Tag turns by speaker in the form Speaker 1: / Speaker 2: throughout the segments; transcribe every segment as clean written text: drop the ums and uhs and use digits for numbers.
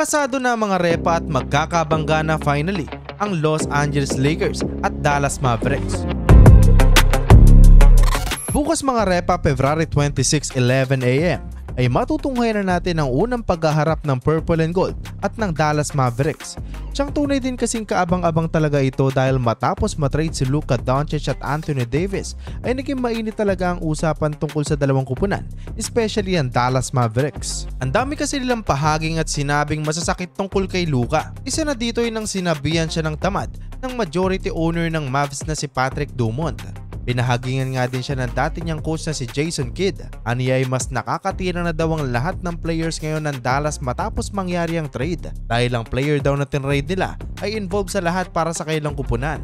Speaker 1: Kasado na ang mga repa at magkakabangga na finally ang Los Angeles Lakers at Dallas Mavericks. Bukas mga repa, February 26, 11 AM ay matutunghayan na natin ang unang paghaharap ng Purple and Gold at ng Dallas Mavericks. Siyang tunay din kasing kaabang-abang talaga ito dahil matapos matrade si Luka Doncic at Anthony Davis ay naging mainit talaga ang usapan tungkol sa dalawang kupunan, especially ang Dallas Mavericks. Ang dami kasi nilang pahaging at sinabing masasakit tungkol kay Luka. Isa na dito ay nang sinabihan siya ng tamad ng majority owner ng Mavs na si Patrick Dumont. Pinahagingan nga din siya ng dati niyang coach na si Jason Kidd. Aniya ay mas nakakatira na daw ang lahat ng players ngayon ng Dallas matapos mangyari ang trade dahil ang player daw na tinrade nila ay involved sa lahat para sa kailang kupunan,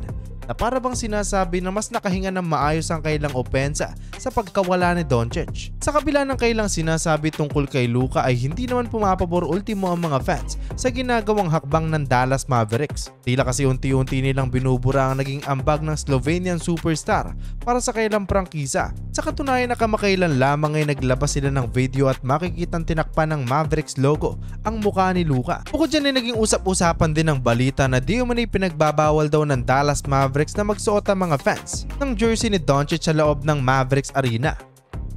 Speaker 1: na para bang sinasabi na mas nakahinga ng maayos ang kailang opensa sa pagkawala ni Doncic. Sa kabila ng kailang sinasabi tungkol kay Luka ay hindi naman pumapabor ultimo ang mga fans sa ginagawang hakbang ng Dallas Mavericks. Tila kasi unti-unti nilang binubura ang naging ambag ng Slovenian superstar para sa kailang prangkisa. Sa katunayan na kamakailan lamang ay naglabas sila ng video at makikitang tinakpan ng Mavericks logo ang mukha ni Luka. Bukod dyan ay naging usap-usapan din ng balita na di umano'y pinagbabawal daw ng Dallas Mavericks na magsuot ang mga fans ng jersey ni Doncic sa loob ng Mavericks Arena.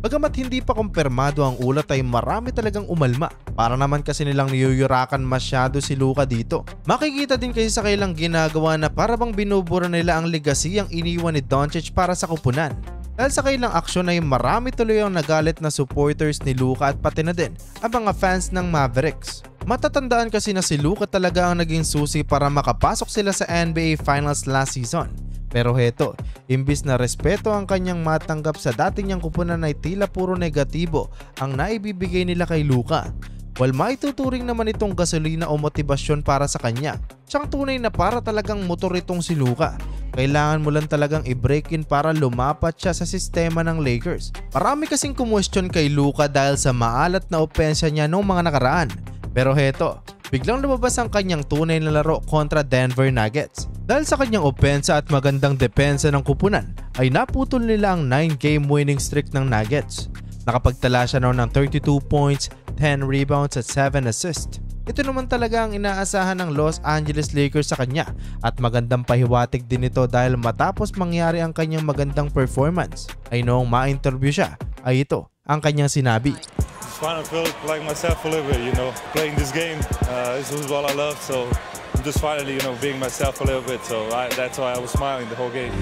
Speaker 1: Bagamat hindi pa kumpirmado ang ulat ay marami talagang umalma para naman kasi nilang niyuyurakan masyado si Luka dito. Makikita din kasi sa kailang ginagawa na para bang binubura nila ang legacy ang iniwan ni Doncic para sa kupunan. Dahil sa kailang aksyon ay marami tuloy ang nagalit na supporters ni Luka at pati na din ang mga fans ng Mavericks. Matatandaan kasi na si Luka talaga ang naging susi para makapasok sila sa NBA Finals last season. Pero heto, imbis na respeto ang kanyang matanggap sa dati niyang kupunan ay tila puro negatibo ang naibibigay nila kay Luka. While maituturing naman itong gasolina o motibasyon para sa kanya, siyang tunay na para talagang motor itong si Luka. Kailangan mo lang talagang i-break in para lumapat siya sa sistema ng Lakers. Marami kasing kumwestiyon kay Luka dahil sa maalat na opensya niya noong mga nakaraan. Pero heto, biglang lumabas ang kanyang tunay na laro kontra Denver Nuggets. Dahil sa kanyang opensa at magandang depensa ng kupunan ay naputol nila ang 9-game winning streak ng Nuggets. Nakapagtala siya noon ng 32 points, 10 rebounds at 7 assists. Ito naman talaga ang inaasahan ng Los Angeles Lakers sa kanya at magandang pahiwatig din ito dahil matapos mangyari ang kanyang magandang performance ay noong ma-interview siya ay ito ang kanyang sinabi.
Speaker 2: Trying to feel like myself a little bit, playing this game. This is what I love, so I'm just finally, being myself a little bit. So that's why I was smiling the whole game.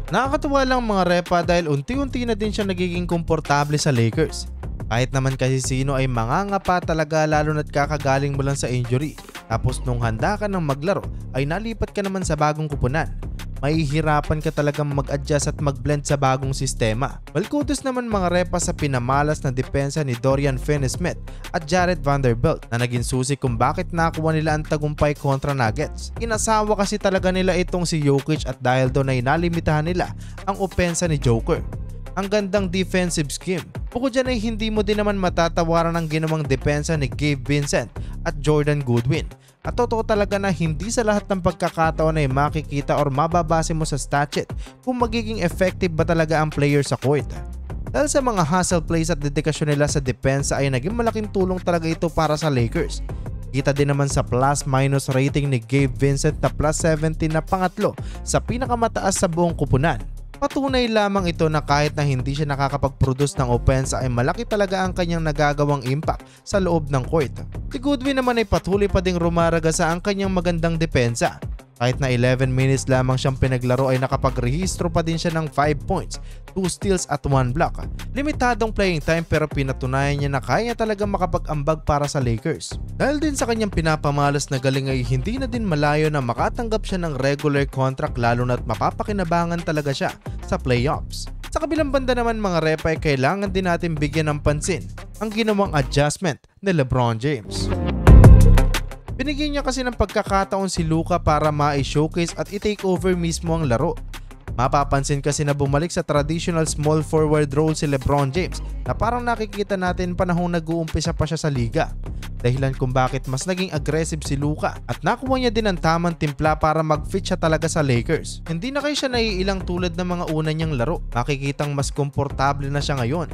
Speaker 1: Nakakatuwa lang mga repa dahil unti-unti na din siya nagiging komportable sa Lakers. Kahit naman kasi sino ay mangangapa talaga lalo na't kakagaling mo lang sa injury. Tapos nung handa ka ng maglaro ay nalipat ka naman sa bagong kupunan. Mahihirapan ka talagang mag-adjust at mag-blend sa bagong sistema. Kudos naman mga repa sa pinamalas na depensa ni Dorian Finney-Smith at Jared Vanderbilt na naging susi kung bakit nakuha nila ang tagumpay kontra Nuggets. Inasawa kasi talaga nila itong si Jokic at dahil doon ay nalimitahan nila ang opensa ni Joker. Ang gandang defensive scheme. Bukod dyan ay hindi mo din naman matatawaran ang ginawang depensa ni Gabe Vincent at Jordan Goodwin. At totoo talaga na hindi sa lahat ng pagkakataon ay makikita or mababase mo sa stat sheet kung magiging effective ba talaga ang player sa court. Dahil sa mga hustle plays at dedikasyon nila sa depensa ay naging malaking tulong talaga ito para sa Lakers. Kita din naman sa plus-minus rating ni Gabe Vincent na plus 17 na pangatlo sa pinakamataas sa buong kupunan. Patunay lamang ito na kahit na hindi siya nakakapag-produce ng opensa ay malaki talaga ang kanyang nagagawang impact sa loob ng court. Si Goodwin naman ay patuloy pa ding rumaragasa ang kanyang magandang depensa. Kahit na 11 minutes lamang siyang pinaglaro ay nakapagrehistro pa din siya ng 5 points, 2 steals at 1 block. Limitadong playing time pero pinatunayan niya na kaya talaga makapag-ambag para sa Lakers. Dahil din sa kanyang pinapamalas na galing ay hindi na din malayo na makatanggap siya ng regular contract lalo na't mapapakinabangan talaga siya sa playoffs. Sa kabilang banda naman mga repa ay kailangan din natin bigyan ng pansin ang ginawang adjustment ni LeBron James. Binigyan niya kasi ng pagkakataon si Luka para ma-showcase at i-take over mismo ang laro. Mapapansin kasi na bumalik sa traditional small forward role si LeBron James na parang nakikita natin panahong nag-uumpisa pa siya sa liga. Dahilan kung bakit mas naging aggressive si Luka at nakuha niya din ang tamang timpla para mag-fit siya talaga sa Lakers. Hindi na kayo siya naiilang tulad ng mga una niyang laro. Makikitang mas komportable na siya ngayon.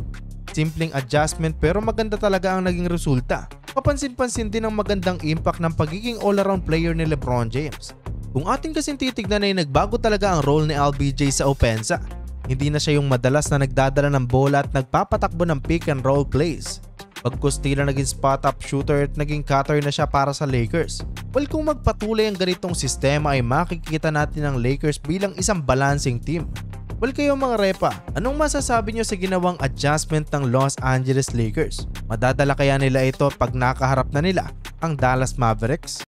Speaker 1: Simpleng adjustment pero maganda talaga ang naging resulta. Kapansin-pansin din ang magandang impact ng pagiging all-around player ni LeBron James. Kung ating kasing titignan ay nagbago talaga ang role ni LBJ sa opensa. Hindi na siya yung madalas na nagdadala ng bola at nagpapatakbo ng pick and roll plays. Pagkus tila naging spot-up shooter at naging cutter na siya para sa Lakers. Well, kung magpatuloy ang ganitong sistema ay makikita natin ang Lakers bilang isang balancing team. Well, kayo mga repa, anong masasabi nyo sa ginawang adjustment ng Los Angeles Lakers? Madadala kaya nila ito pag nakaharap na nila ang Dallas Mavericks?